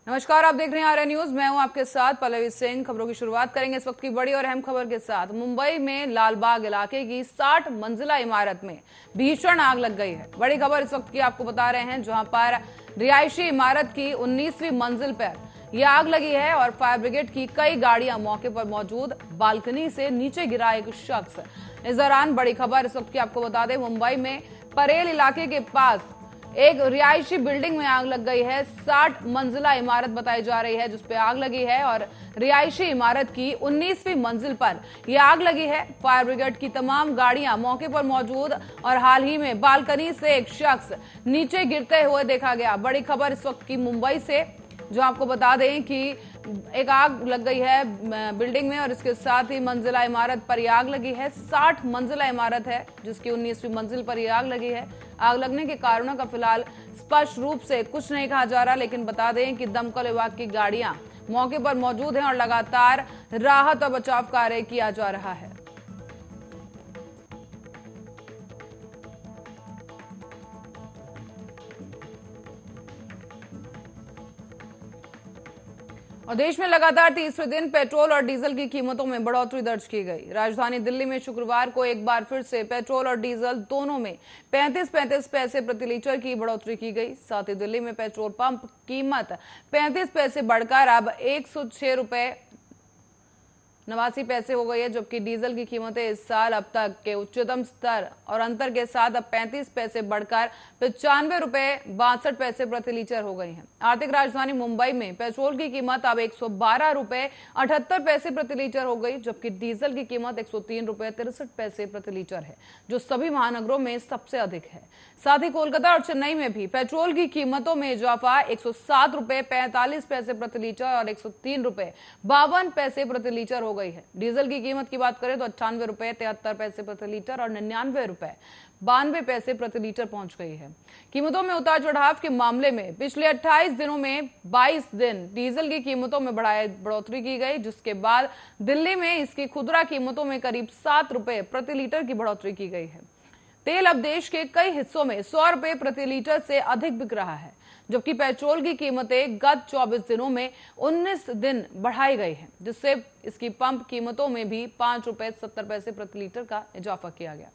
नमस्कार, आप देख रहे हैं आर्या न्यूज। मैं हूं आपके साथ पल्लवी सिंह। खबरों की शुरुआत करेंगे इस वक्त की बड़ी और अहम खबर के साथ। मुंबई में लालबाग इलाके की 60 मंजिला इमारत में भीषण आग लग गई है। बड़ी खबर इस वक्त की आपको बता रहे हैं, जहां पर रिहायशी इमारत की 19वीं मंजिल पर यह आग लगी है और फायर ब्रिगेड की कई गाड़ियां मौके पर मौजूद। बालकनी से नीचे गिरा एक शख्स। इस दौरान बड़ी खबर इस वक्त की आपको बता दें, मुंबई में परेल इलाके के पास एक रिहायशी बिल्डिंग में आग लग गई है। 60 मंजिला इमारत बताई जा रही है जिसपे आग लगी है और रिहायशी इमारत की 19वीं मंजिल पर यह आग लगी है। फायर ब्रिगेड की तमाम गाड़ियां मौके पर मौजूद और हाल ही में बालकनी से एक शख्स नीचे गिरते हुए देखा गया। बड़ी खबर इस वक्त की मुंबई से, जो आपको बता दें कि एक आग लग गई है बिल्डिंग में और इसके साथ ही मंजिला इमारत पर यह आग लगी है। 60 मंजिला इमारत है जिसकी 19वीं मंजिल पर यह आग लगी है। आग लगने के कारणों का फिलहाल स्पष्ट रूप से कुछ नहीं कहा जा रहा, लेकिन बता दें कि दमकल विभाग की गाड़ियां मौके पर मौजूद हैं और लगातार राहत और बचाव कार्य किया जा रहा है। और देश में लगातार तीसरे दिन पेट्रोल और डीजल की कीमतों में बढ़ोतरी दर्ज की गई। राजधानी दिल्ली में शुक्रवार को एक बार फिर से पेट्रोल और डीजल दोनों में 35-35 पैसे प्रति लीटर की बढ़ोतरी की गई। साथ ही दिल्ली में पेट्रोल पंप कीमत 35 पैसे बढ़कर अब 106 रुपए 89 पैसे हो गई है, जबकि डीजल की कीमतें इस साल अब तक के उच्चतम स्तर और अंतर के साथ अब 35 पैसे बढ़कर 95 रुपए 62 पैसे प्रति लीटर हो गई हैं। आर्थिक राजधानी मुंबई में पेट्रोल की कीमत अब 112 रुपए 78 पैसे प्रति लीटर हो गई, जबकि डीजल की कीमत 103 रुपए 63 पैसे प्रति लीटर है, जो सभी महानगरों में सबसे अधिक है। साथ ही कोलकाता और चेन्नई में भी पेट्रोल की कीमतों में इजाफा 107 रुपए 45 पैसे प्रति लीटर और 103 रुपए 52 पैसे प्रति लीटर हो गई है। डीजल की कीमत की बात करें तो 98 रुपए 73 पैसे प्रति लीटर और 99 रुपए 92 पैसे प्रति लीटर पहुंच गई है। कीमतों में उतार चढ़ाव के मामले में पिछले 28 दिनों में 22 दिन डीजल की कीमतों में बढ़ोतरी की गई, जिसके बाद दिल्ली में इसकी खुदरा कीमतों में करीब 7 रुपए प्रति लीटर की बढ़ोतरी की गई है। तेल अब देश के कई हिस्सों में 100 रुपए प्रति लीटर से अधिक बिक रहा है, जबकि पेट्रोल की कीमतें गत 24 दिनों में 19 दिन बढ़ाई गई है, जिससे इसकी पंप कीमतों में भी 5 रुपए 70 पैसे प्रति लीटर का इजाफा किया गया।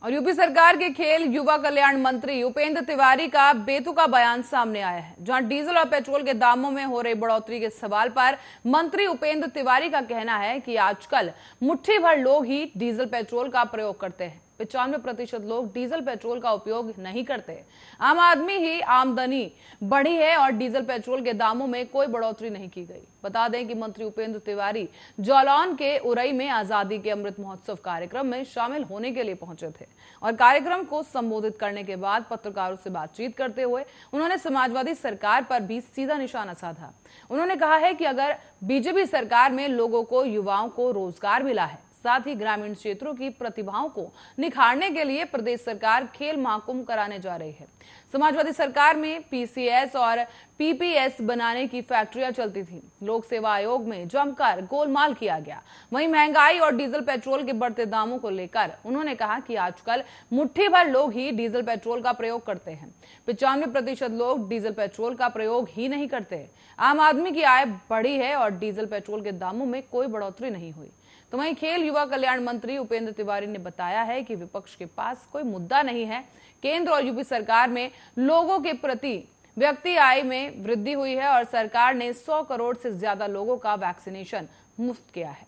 और यूपी सरकार के खेल युवा कल्याण मंत्री उपेंद्र तिवारी का बेतुका बयान सामने आया है, जहां डीजल और पेट्रोल के दामों में हो रही बढ़ोतरी के सवाल पर मंत्री उपेंद्र तिवारी का कहना है कि आजकल मुट्ठी भर लोग ही डीजल पेट्रोल का प्रयोग करते हैं। 95% लोग डीजल पेट्रोल का उपयोग नहीं करते। आम आदमी ही आमदनी बढ़ी है और डीजल पेट्रोल के दामों में कोई बढ़ोतरी नहीं की गई। बता दें कि मंत्री उपेंद्र तिवारी जालौन के उरई में आजादी के अमृत महोत्सव कार्यक्रम में शामिल होने के लिए पहुंचे थे और कार्यक्रम को संबोधित करने के बाद पत्रकारों से बातचीत करते हुए उन्होंने समाजवादी सरकार पर भी सीधा निशाना साधा। उन्होंने कहा है कि अगर बीजेपी सरकार में लोगों को, युवाओं को रोजगार मिला है, साथ ही ग्रामीण क्षेत्रों की प्रतिभाओं को निखारने के लिए प्रदेश सरकार खेल महाकुंभ कराने जा रही है। समाजवादी सरकार में पीसीएस और पीपीएस बनाने की फैक्ट्रियां चलती थी। लोक सेवा आयोग में जमकर गोलमाल किया गया। वहीं महंगाई और डीजल पेट्रोल के बढ़ते दामों को लेकर उन्होंने कहा कि आजकल मुट्ठी भर लोग ही डीजल पेट्रोल का प्रयोग करते हैं। 95% लोग डीजल पेट्रोल का प्रयोग ही नहीं करते। आम आदमी की आय बढ़ी है और डीजल पेट्रोल के दामों में कोई बढ़ोतरी नहीं हुई। तो वहीं खेल युवा कल्याण मंत्री उपेंद्र तिवारी ने बताया है कि विपक्ष के पास कोई मुद्दा नहीं है। केंद्र और यूपी सरकार में लोगों के प्रति व्यक्ति आय में वृद्धि हुई है और सरकार ने 100 करोड़ से ज्यादा लोगों का वैक्सीनेशन मुफ्त किया है।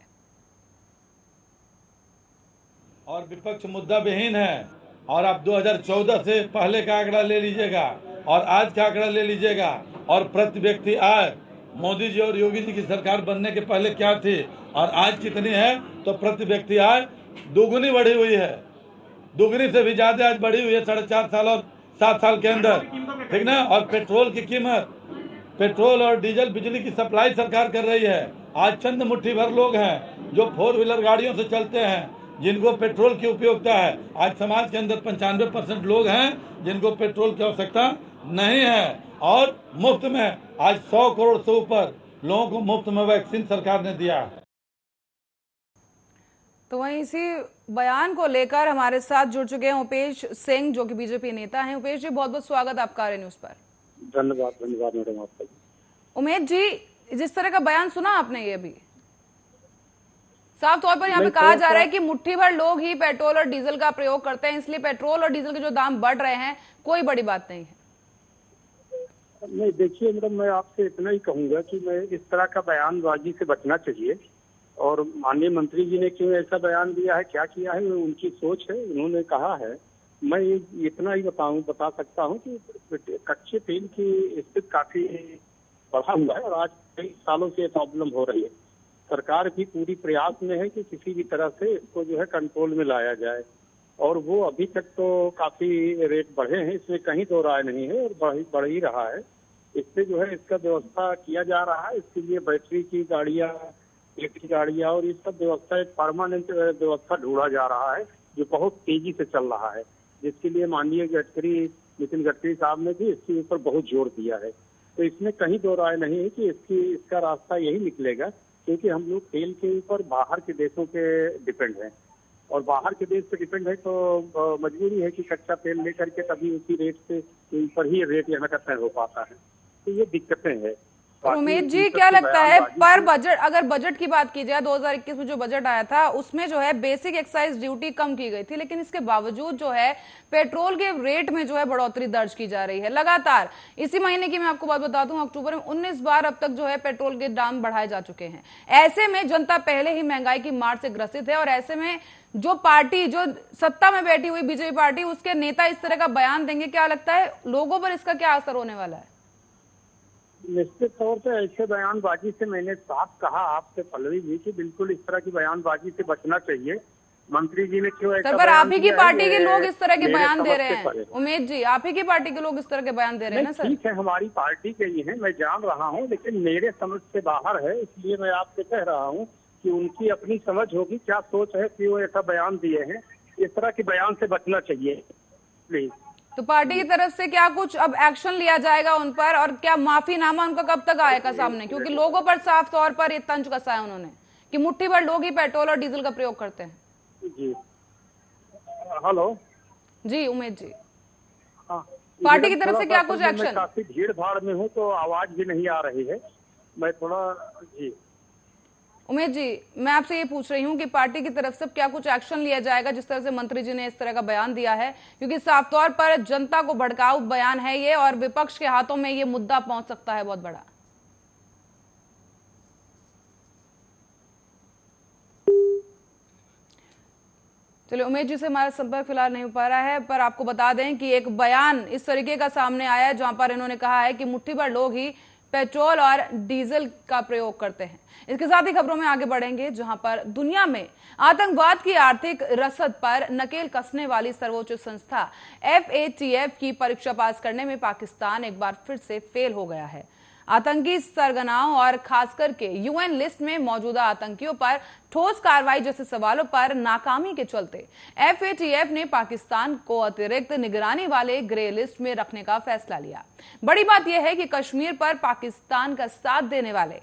और विपक्ष मुद्दा विहीन है। और आप 2014 से पहले का आंकड़ा ले लीजिएगा और आज का आंकड़ा ले लीजिएगा और प्रति व्यक्ति आय मोदी जी और योगी जी की सरकार बनने के पहले क्या थी और आज कितनी है, तो प्रति व्यक्ति आय दोगुनी बढ़ी हुई है। दोगुनी से भी ज्यादा आज बढ़ी हुई है 4.5 साल और 7 साल के अंदर, ठीक ना। और पेट्रोल की कीमत, पेट्रोल और डीजल बिजली की सप्लाई सरकार कर रही है। आज चंद मुट्ठी भर लोग हैं जो 4 व्हीलर गाड़ियों से चलते हैं, जिनको पेट्रोल की उपयोगिता है। आज समाज के अंदर 95% लोग हैं जिनको पेट्रोल की आवश्यकता नहीं है। और मुफ्त में आज 100 करोड़ से ऊपर लोगों को मुफ्त में वैक्सीन सरकार ने दिया है। तो वहीं इसी बयान को लेकर हमारे साथ जुड़ चुके हैं उपेश सिंह, जो कि बीजेपी नेता हैं। उपेश जी, बहुत बहुत स्वागत आपका आर्य न्यूज पर। धन्यवाद मैडम आपका। उमेश जी, जिस तरह का बयान सुना आपने, ये भी साफ तौर पर यहाँ पे कहा जा रहा है कि मुट्ठी भर लोग ही पेट्रोल और डीजल का प्रयोग करते हैं, इसलिए पेट्रोल और डीजल के जो दाम बढ़ रहे हैं कोई बड़ी बात नहीं है। नहीं, देखिए मैडम, मैं आपसे इतना ही कहूंगा कि मैं इस तरह का बयानबाजी से बचना चाहिए। और माननीय मंत्री जी ने क्यों ऐसा बयान दिया है, क्या किया है, वो उनकी सोच है, उन्होंने कहा है। मैं इतना ही बता सकता हूँ कि कच्चे तेल की स्थिति काफी बढ़ा हुआ है और आज कई सालों से प्रॉब्लम हो रही है। सरकार भी पूरी प्रयास में है कि किसी भी तरह से इसको जो है कंट्रोल में लाया जाए, और वो अभी तक तो काफी रेट बढ़े हैं, इसमें कहीं दो राय नहीं है, और बढ़ ही रहा है। इससे जो है इसका व्यवस्था किया जा रहा है। इसके लिए बैटरी की गाड़ियां, इलेक्ट्रिक गाड़ियां और ये सब व्यवस्था, एक परमानेंट व्यवस्था ढूंढा जा रहा है जो बहुत तेजी से चल रहा है, जिसके लिए माननीय नितिन गडकरी साहब ने भी इसके ऊपर बहुत जोर दिया है। तो इसमें कहीं दो राय नहीं है कि इसका रास्ता यही निकलेगा, क्योंकि हम लोग तेल के ऊपर बाहर के देशों पे डिपेंड हैं, और बाहर के देश पे डिपेंड है तो मजबूरी है कि कच्चा तेल लेकर के तभी उसी रेट से ऊपर ही रेट यहाँ का तय हो पाता है। तो ये दिक्कतें हैं। उमेश जी, क्या लगता है पर बजट, अगर बजट की बात की जाए 2021 में जो बजट आया था उसमें जो है बेसिक एक्साइज ड्यूटी कम की गई थी, लेकिन इसके बावजूद जो है पेट्रोल के रेट में जो है बढ़ोतरी दर्ज की जा रही है लगातार। इसी महीने की मैं आपको बात बता दूं, अक्टूबर में 19 बार अब तक जो है पेट्रोल के दाम बढ़ाए जा चुके हैं। ऐसे में जनता पहले ही महंगाई की मार से ग्रसित है, और ऐसे में जो पार्टी, जो सत्ता में बैठी हुई बीजेपी पार्टी, उसके नेता इस तरह का बयान देंगे, क्या लगता है लोगों पर इसका क्या असर होने वाला है? निश्चित तौर से ऐसे बयानबाजी से, मैंने साफ कहा आपसे पल्लवी जी कि बिल्कुल इस तरह की बयानबाजी से बचना चाहिए। मंत्री जी ने क्यों ऐसा, सर, पर आप ही की पार्टी के लोग इस तरह के बयान दे रहे हैं। उमेश जी, आप ही की पार्टी के लोग इस तरह के बयान दे रहे हैं ना सर? ठीक है, हमारी पार्टी के ही है, मैं जान रहा हूँ, लेकिन मेरे समझ से बाहर है, इसलिए मैं आपसे कह रहा हूँ कि उनकी अपनी समझ होगी, क्या सोच है कि वो ऐसा बयान दिए हैं। इस तरह के बयान से बचना चाहिए प्लीज। तो पार्टी की तरफ से क्या कुछ अब एक्शन लिया जाएगा उन पर, और क्या माफीनामा उनका कब तक आएगा सामने? क्योंकि लोगों पर साफ तौर पर ये तंज कसा है उन्होंने कि मुट्ठी भर लोग ही पेट्रोल और डीजल का प्रयोग करते हैं। जी, हेलो जी, उमेश जी, हाँ, पार्टी की तरफ से क्या कुछ एक्शन? काफी भीड़ भाड़ में हूँ तो आवाज भी नहीं आ रही है, मैं थोड़ा। जी उमेश जी, मैं आपसे ये पूछ रही हूँ कि पार्टी की तरफ से क्या कुछ एक्शन लिया जाएगा, जिस तरह से मंत्री जी ने इस तरह का बयान दिया है, क्योंकि साफ तौर पर जनता को भड़काऊ बयान है ये, और विपक्ष के हाथों में ये मुद्दा पहुंच सकता है बहुत बड़ा। चलिए, उमेश जी से हमारा संपर्क फिलहाल नहीं हो पा रहा है, पर आपको बता दें कि एक बयान इस तरीके का सामने आया है जहां पर इन्होंने कहा है कि मुट्ठी भर लोग ही पेट्रोल और डीजल का प्रयोग करते हैं। इसके साथ ही खबरों में आगे बढ़ेंगे, जहां पर दुनिया में आतंकवाद की आर्थिक रसद पर नकेल कसने वाली सर्वोच्च संस्था FATF की परीक्षा पास करने में पाकिस्तान एक बार फिर से फेल हो गया है। आतंकी सरगनाओं और खासकर के UN लिस्ट में मौजूदा आतंकियों पर ठोस कार्रवाई जैसे सवालों पर नाकामी के चलते FATF ने पाकिस्तान को अतिरिक्त निगरानी वाले ग्रे लिस्ट में रखने का फैसला लिया। बड़ी बात यह है कि कश्मीर पर पाकिस्तान का साथ देने वाले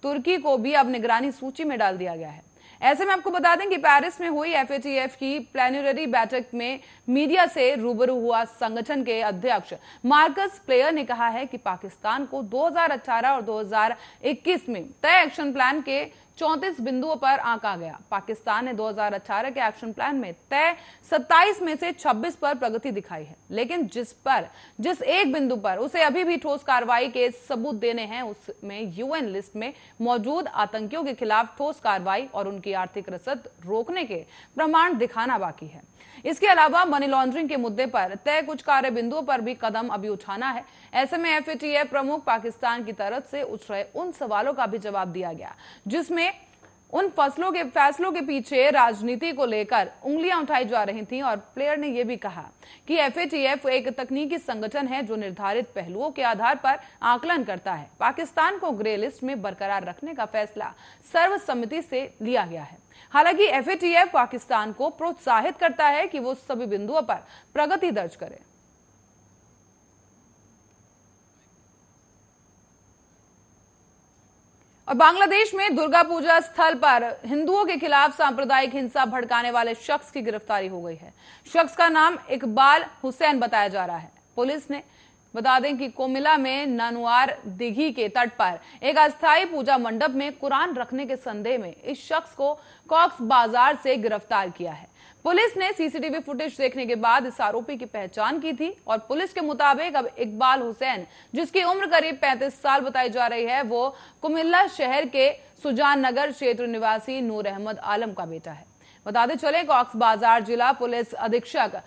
तुर्की को भी अब निगरानी सूची में डाल दिया गया है। ऐसे में आपको बता दें कि पेरिस में हुई FATF की प्लेनरी बैठक में मीडिया से रूबरू हुआ संगठन के अध्यक्ष मार्कस प्लेयर ने कहा है कि पाकिस्तान को 2018 और 2021 में तय एक्शन प्लान के 34 बिंदुओं पर आंका गया। पाकिस्तान ने 2018 के एक्शन प्लान में तय 27 में से 26 पर प्रगति दिखाई है, लेकिन जिस एक बिंदु पर उसे अभी भी ठोस कार्रवाई के सबूत देने हैं, उसमें UN लिस्ट में मौजूद आतंकियों के खिलाफ ठोस कार्रवाई और उनकी आर्थिक रसद रोकने के प्रमाण दिखाना बाकी है। इसके अलावा मनी लॉन्ड्रिंग के मुद्दे पर तय कुछ कार्य बिंदुओं पर भी कदम अभी उठाना है। ऐसे में FATF प्रमुख पाकिस्तान की तरफ से उठ रहे उन सवालों का भी जवाब दिया गया जिसमें उन फैसलों के पीछे राजनीति को लेकर उंगलियां उठाई जा रही थीं, और प्लेयर ने यह भी कहा कि FATF एक तकनीकी संगठन है जो निर्धारित पहलुओं के आधार पर आकलन करता है। पाकिस्तान को ग्रे लिस्ट में बरकरार रखने का फैसला सर्वसम्मति से लिया गया है। हालांकि FATF पाकिस्तान को प्रोत्साहित करता है कि वो सभी बिंदुओं पर प्रगति दर्ज करे। और बांग्लादेश में दुर्गा पूजा स्थल पर हिंदुओं के खिलाफ सांप्रदायिक हिंसा भड़काने वाले शख्स की गिरफ्तारी हो गई है। शख्स का नाम इकबाल हुसैन बताया जा रहा है। पुलिस ने बता दें कि कोमिला में ननुआर दिघी के तट पर एक अस्थायी पूजा मंडप में कुरान रखने के संदेह में इस शख्स को कॉक्स बाजार से गिरफ्तार किया है। पुलिस ने सीसीटीवी फुटेज देखने के बाद इस आरोपी की पहचान की थी और पुलिस के मुताबिक अब इकबाल हुसैन, जिसकी उम्र करीब 35 साल बताई जा रही है, वो कुमिल्ला शहर के सुजान नगर क्षेत्र निवासी नूर अहमद आलम का बेटा है। बताते चले, कॉक्स बाजार जिला पुलिस अधीक्षक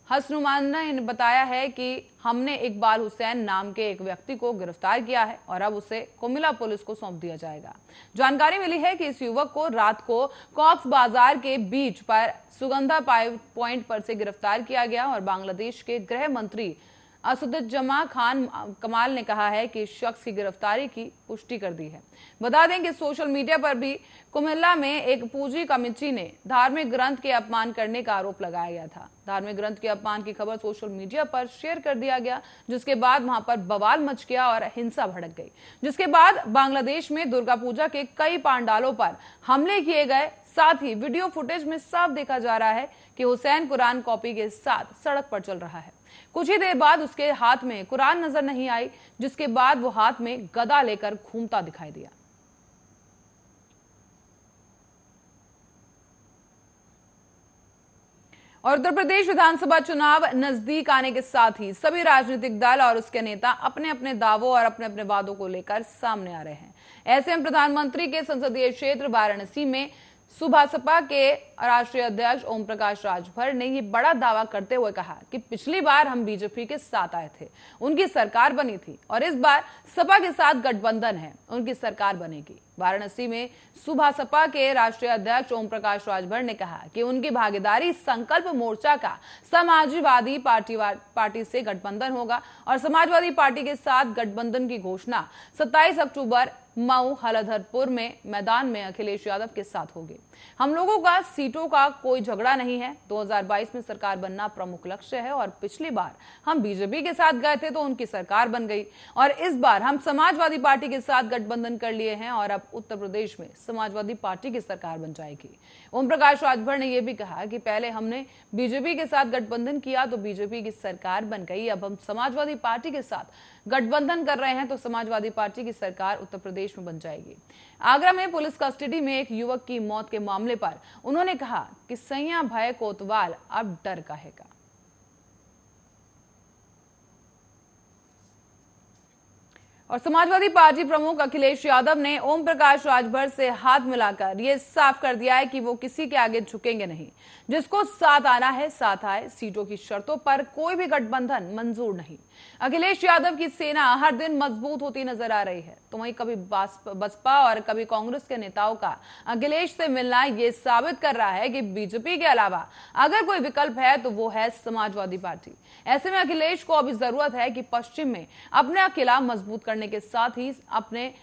हसनुमान ने बताया है कि हमने इकबाल हुसैन नाम के एक व्यक्ति को गिरफ्तार किया है और अब उसे कुमिल्ला पुलिस को सौंप दिया जाएगा। जानकारी मिली है कि इस युवक को रात को कॉक्स बाजार के बीच पर सुगंधा पॉइंट पर से गिरफ्तार किया गया और बांग्लादेश के गृह मंत्री असदुज्जमा खान कमाल ने कहा है कि इस शख्स की गिरफ्तारी की पुष्टि कर दी है। बता दें कि सोशल मीडिया पर भी कुमिल्ला में एक पूजी कमेटी ने धार्मिक ग्रंथ के अपमान करने का आरोप लगाया गया था। धार्मिक ग्रंथ के अपमान की खबर सोशल मीडिया पर शेयर कर दिया गया, जिसके बाद वहां पर बवाल मच गया और हिंसा भड़क गई। जिसके बाद बांग्लादेश में दुर्गा पूजा के कई पंडालों पर हमले किए गए। साथ ही वीडियो फुटेज में साफ देखा जा रहा है कि हुसैन कुरान कॉपी के साथ सड़क पर चल रहा है। कुछ ही देर बाद उसके हाथ में कुरान नजर नहीं आई, जिसके बाद वो हाथ में गदा लेकर घूमता दिखाई दिया। और उत्तर प्रदेश विधानसभा चुनाव नजदीक आने के साथ ही सभी राजनीतिक दल और उसके नेता अपने अपने दावों और अपने अपने वादों को लेकर सामने आ रहे हैं। ऐसे में प्रधानमंत्री के संसदीय क्षेत्र वाराणसी में सुभासपा के राष्ट्रीय अध्यक्ष ओम प्रकाश राजभर ने ये बड़ा दावा करते हुए कहा कि पिछली बार हम बीजेपी के साथ आए थे, उनकी सरकार बनी थी और इस बार सपा के साथ गठबंधन है, उनकी सरकार बनेगी। वाराणसी में सुभासपा के राष्ट्रीय अध्यक्ष ओम प्रकाश राजभर ने कहा कि उनकी भागीदारी संकल्प मोर्चा का समाजवादी पार्टी से गठबंधन होगा और समाजवादी पार्टी के साथ गठबंधन की घोषणा 27 अक्टूबर मऊ हलधरपुर में मैदान में अखिलेश यादव के साथ होगी। हम लोगों का सीटों का कोई झगड़ा नहीं है। 2022 में सरकार बनना प्रमुख लक्ष्य है और पिछली बार हम बीजेपी के साथ गए थे तो उनकी सरकार बन गई और इस बार हम समाजवादी पार्टी के साथ गठबंधन कर लिए हैं और अब उत्तर प्रदेश में समाजवादी पार्टी की सरकार बन जाएगी। ओम प्रकाश राजभर ने यह भी कहा कि पहले हमने बीजेपी के साथ गठबंधन किया तो बीजेपी की सरकार बन गई, अब हम समाजवादी पार्टी के साथ गठबंधन कर रहे हैं तो समाजवादी पार्टी की सरकार उत्तर प्रदेश में बन जाएगी। आगरा में पुलिस कस्टडी में एक युवक की मौत के मामले पर उन्होंने कहा कि सैया भय कोतवाल अब डर कहेगा। और समाजवादी पार्टी प्रमुख अखिलेश यादव ने ओम प्रकाश राजभर से हाथ मिलाकर यह साफ कर दिया है कि वो किसी के आगे झुकेंगे नहीं। जिसको साथ आना है साथ आए, सीटों की शर्तों पर कोई भी गठबंधन मंजूर नहीं। अखिलेश यादव की सेना हर दिन मजबूत होती नजर आ रही है तो वहीं कभी बसपा और कभी कांग्रेस के नेताओं का अखिलेश से मिलना ये साबित कर रहा है कि बीजेपी के अलावा अगर कोई विकल्प है तो वो है समाजवादी पार्टी। ऐसे में अखिलेश को अभी जरूरत है कि पश्चिम में अपना किला मजबूत करने के साथ ही अपने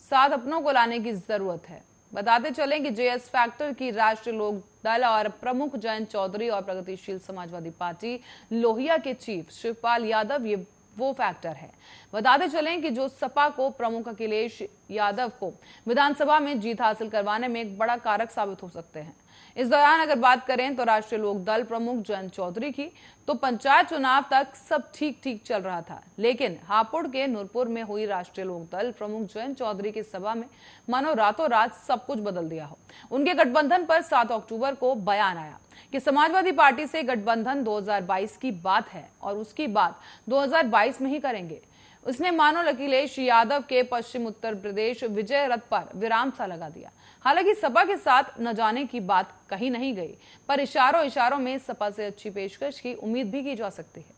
साथ अपनों को लाने की जरूरत है। बताते चलें कि जेएस फैक्टर की राष्ट्रीय लोक दल और प्रमुख जयंत चौधरी और प्रगतिशील समाजवादी पार्टी लोहिया के चीफ शिवपाल यादव ये वो फैक्टर है। बताते चलें कि जो सपा को प्रमुख अखिलेश यादव को विधानसभा में जीत हासिल करवाने में एक बड़ा कारक साबित हो सकते हैं। इस दौरान अगर बात करें तो राष्ट्रीय लोक दल प्रमुख जयंत चौधरी की, तो पंचायत चुनाव तक सब ठीक ठीक चल रहा था, लेकिन हापुड़ के नूरपुर में हुई राष्ट्रीय लोक दल प्रमुख जयंत चौधरी की सभा में मानो रातों रात सब कुछ बदल दिया हो। उनके गठबंधन पर 7 अक्टूबर को बयान आया कि समाजवादी पार्टी से गठबंधन 2022 की बात है और उसकी बात 2022 में ही करेंगे। उसने मानो अखिलेश यादव के पश्चिम उत्तर प्रदेश विजय रथ पर विराम सा लगा दिया। हालांकि सपा के साथ न जाने की बात कही नहीं गई, पर इशारों में सपा से अच्छी पेशकश की उम्मीद भी की जा सकती है।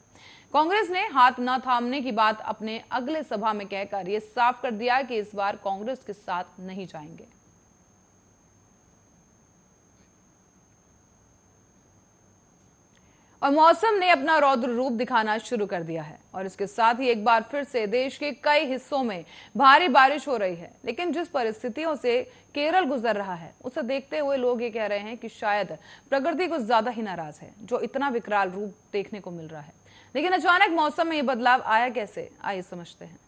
कांग्रेस ने हाथ न थामने की बात अपने अगले सभा में कहकर यह साफ कर दिया कि इस बार कांग्रेस के साथ नहीं जाएंगे। और मौसम ने अपना रौद्र रूप दिखाना शुरू कर दिया है और इसके साथ ही एक बार फिर से देश के कई हिस्सों में भारी बारिश हो रही है। लेकिन जिस परिस्थितियों से केरल गुजर रहा है उसे देखते हुए लोग ये कह रहे हैं कि शायद प्रकृति कुछ ज्यादा ही नाराज है जो इतना विकराल रूप देखने को मिल रहा है। लेकिन अचानक मौसम में ये बदलाव आया कैसे, आइए समझते हैं।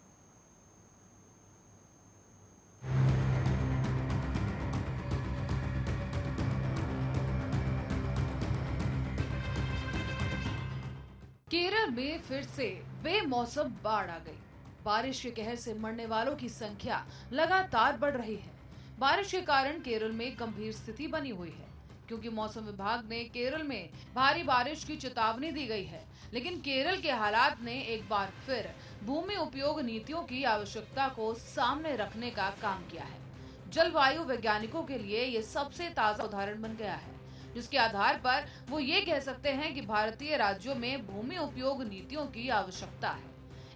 केरल में फिर से बेमौसम बाढ़ आ गई। बारिश के कहर से मरने वालों की संख्या लगातार बढ़ रही है। बारिश के कारण केरल में गंभीर स्थिति बनी हुई है, क्योंकि मौसम विभाग ने केरल में भारी बारिश की चेतावनी दी गई है। लेकिन केरल के हालात ने एक बार फिर भूमि उपयोग नीतियों की आवश्यकता को सामने रखने का काम किया है। जलवायु वैज्ञानिकों के लिए ये सबसे ताजा उदाहरण बन गया है, जिसके आधार पर वो ये कह सकते हैं कि भारतीय राज्यों में भूमि उपयोग नीतियों की आवश्यकता है।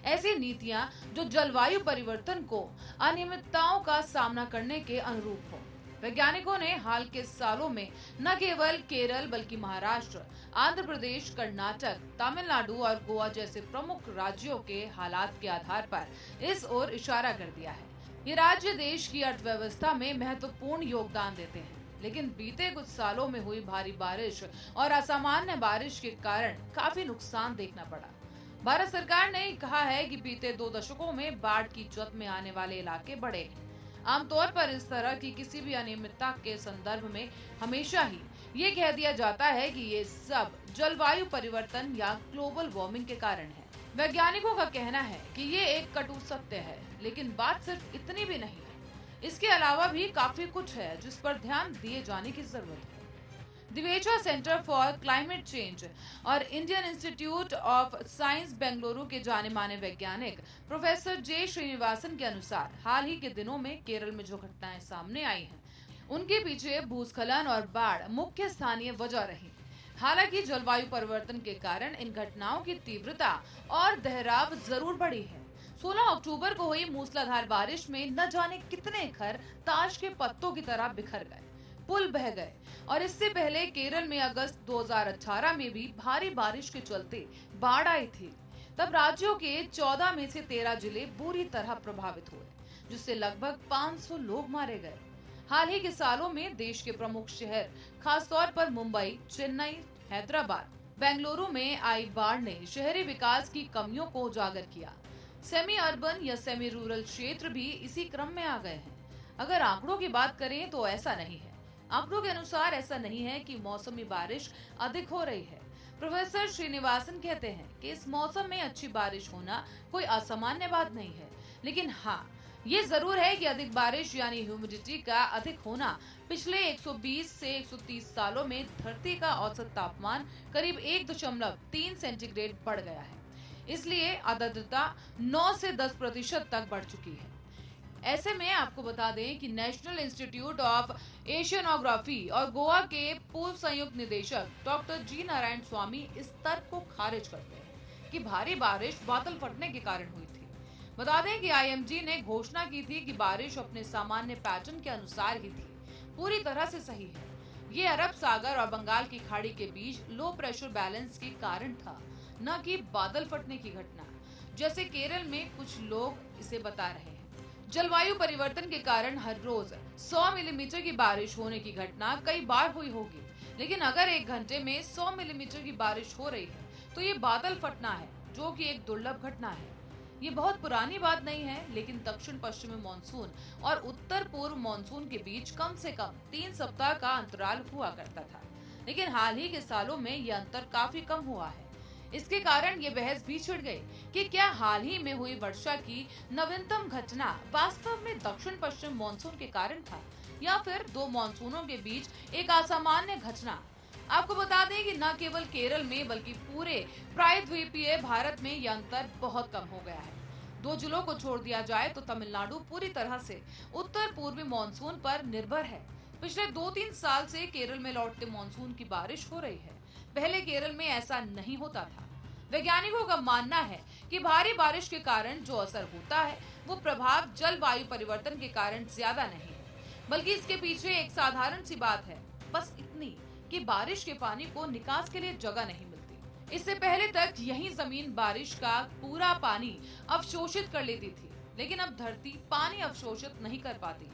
ऐसी नीतियां जो जलवायु परिवर्तन को अनियमितताओं का सामना करने के अनुरूप हो। वैज्ञानिकों ने हाल के सालों में न केवल केरल बल्कि महाराष्ट्र, आंध्र प्रदेश, कर्नाटक, तमिलनाडु और गोवा जैसे प्रमुख राज्यों के हालात के आधार पर इस ओर इशारा कर दिया है। ये राज्य देश की अर्थव्यवस्था में महत्वपूर्ण योगदान देते हैं, लेकिन बीते कुछ सालों में हुई भारी बारिश और असामान्य बारिश के कारण काफी नुकसान देखना पड़ा। भारत सरकार ने कहा है कि बीते 2 दशकों में बाढ़ की जद में आने वाले इलाके बढ़े हैं। आमतौर पर इस तरह की किसी भी अनियमितता के संदर्भ में हमेशा ही ये कह दिया जाता है कि ये सब जलवायु परिवर्तन या ग्लोबल वार्मिंग के कारण है। वैज्ञानिकों का कहना है कि ये एक कटु सत्य है, लेकिन बात सिर्फ इतनी भी नहीं है। इसके अलावा भी काफी कुछ है जिस पर ध्यान दिए जाने की जरूरत है। दिवेचा सेंटर फॉर क्लाइमेट चेंज और Indian institute of science Bengaluru के जाने माने वैज्ञानिक प्रोफेसर जे श्रीनिवासन के अनुसार हाल ही के दिनों में केरल में जो घटनाएं सामने आई हैं, उनके पीछे भूस्खलन और बाढ़ मुख्य स्थानीय वजह रही। हालांकि जलवायु परिवर्तन के कारण इन घटनाओं की तीव्रता और दोहराव जरूर बढ़ी है। 16 अक्टूबर को हुई मूसलाधार बारिश में न जाने कितने घर ताश के पत्तों की तरह बिखर गए, पुल बह गए। और इससे पहले केरल में अगस्त 2018 में भी भारी बारिश के चलते बाढ़ आई थी। तब राज्यों के 14 में से 13 जिले बुरी तरह प्रभावित हुए, जिससे लगभग 500 लोग मारे गए। हाल ही के सालों में देश के प्रमुख शहर, खासतौर पर मुंबई, चेन्नई, हैदराबाद, बेंगलुरु में आई बाढ़ ने शहरी विकास की कमियों को उजागर किया। सेमी अर्बन या सेमी रूरल क्षेत्र भी इसी क्रम में आ गए हैं। अगर आंकड़ों की बात करें तो ऐसा नहीं है। आंकड़ों के अनुसार ऐसा नहीं है कि मौसमी बारिश अधिक हो रही है। प्रोफेसर श्रीनिवासन कहते हैं कि इस मौसम में अच्छी बारिश होना कोई असामान्य बात नहीं है, लेकिन हाँ, ये जरूर है कि अधिक बारिश यानी ह्यूमिडिटी का अधिक होना पिछले 120 से 130 सालों में धरती का औसत तापमान करीब 1.3 सेंटीग्रेड बढ़ गया है। इसलिए आर्द्रता 9 से 10% तक बढ़ चुकी है। ऐसे में आपको बता दें कि नेशनल इंस्टीट्यूट ऑफ ओशियनोग्राफी और गोवा के पूर्व संयुक्त निदेशक डॉक्टर जी नारायण स्वामी इस तर्क को खारिज करते हैं कि भारी बारिश बादल फटने के कारण हुई थी। बता दें कि आईएमडी ने घोषणा की थी कि बारिश अपने सामान्य पैटर्न के अनुसार ही थी, पूरी तरह से सही है। ये अरब सागर और बंगाल की खाड़ी के बीच लो प्रेशर बैलेंस के कारण था, न कि बादल फटने की घटना, जैसे केरल में कुछ लोग इसे बता रहे हैं। जलवायु परिवर्तन के कारण हर रोज 100 मिलीमीटर की बारिश होने की घटना कई बार हुई होगी, लेकिन अगर एक घंटे में 100 मिलीमीटर की बारिश हो रही है तो ये बादल फटना है, जो कि एक दुर्लभ घटना है। ये बहुत पुरानी बात नहीं है, लेकिन दक्षिण पश्चिमी मानसून और उत्तर पूर्व मानसून के बीच कम से कम 3 सप्ताह का अंतराल हुआ करता था, लेकिन हाल ही के सालों में ये अंतर काफी कम हुआ है। इसके कारण ये बहस भी छिड़ गई कि क्या हाल ही में हुई वर्षा की नवीनतम घटना वास्तव में दक्षिण पश्चिम मानसून के कारण था या फिर 2 मानसूनों के बीच एक असामान्य घटना। आपको बता दें कि न केवल केरल में बल्कि पूरे प्रायद्वीपीय भारत में यह अंतर बहुत कम हो गया है। 2 जिलों को छोड़ दिया जाए तो तमिलनाडु पूरी तरह से उत्तर पूर्वी मानसून पर निर्भर है। पिछले 2-3 साल से केरल में लौटते मानसून की बारिश हो रही है। पहले केरल में ऐसा नहीं होता था। वैज्ञानिकों का मानना है कि भारी बारिश के कारण जो असर होता है वो प्रभाव जलवायु परिवर्तन के कारण ज्यादा नहीं है, बल्कि इसके पीछे एक साधारण सी बात है, बस इतनी कि बारिश के पानी को निकास के लिए जगह नहीं मिलती। इससे पहले तक यही जमीन बारिश का पूरा पानी अवशोषित कर लेती थी, लेकिन अब धरती पानी अवशोषित नहीं कर पाती।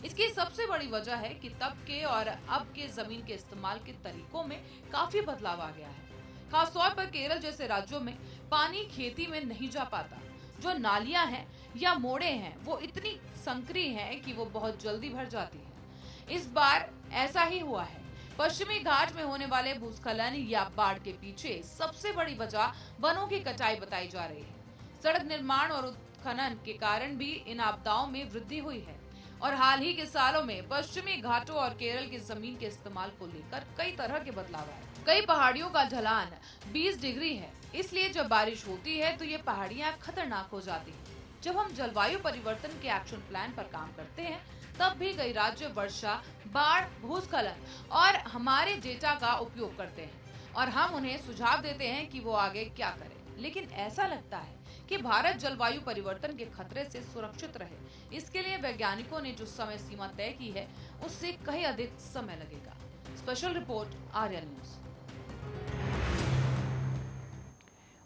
इसकी सबसे बड़ी वजह है कि तब के और अब के जमीन के इस्तेमाल के तरीकों में काफी बदलाव आ गया है। खासतौर पर केरल जैसे राज्यों में पानी खेती में नहीं जा पाता। जो नालियां हैं या मोड़े हैं वो इतनी संकरी हैं कि वो बहुत जल्दी भर जाती है। इस बार ऐसा ही हुआ है। पश्चिमी घाट में होने वाले भूस्खलन या बाढ़ के पीछे सबसे बड़ी वजह वनों की कटाई बताई जा रही है। सड़क निर्माण और उत्खनन के कारण भी इन आपदाओं में वृद्धि हुई है और हाल ही के सालों में पश्चिमी घाटों और केरल की जमीन के इस्तेमाल को लेकर कई तरह के बदलाव आए। कई पहाड़ियों का ढलान 20 डिग्री है, इसलिए जब बारिश होती है तो ये पहाड़ियां खतरनाक हो जाती हैं। जब हम जलवायु परिवर्तन के एक्शन प्लान पर काम करते हैं तब भी कई राज्य वर्षा, बाढ़, भूस्खलन और हमारे डेटा का उपयोग करते हैं और हम उन्हें सुझाव देते हैं कि वो आगे क्या करें। लेकिन ऐसा लगता है कि भारत जलवायु परिवर्तन के खतरे से सुरक्षित रहे, इसके लिए वैज्ञानिकों ने जो समय सीमा तय की है उससे कहीं अधिक समय लगेगा। Special report, Aryan News.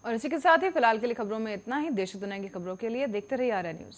और इसी के साथ ही फिलहाल के लिए खबरों में इतना ही। देश दुनिया की खबरों के लिए देखते रहिए आर्यन न्यूज।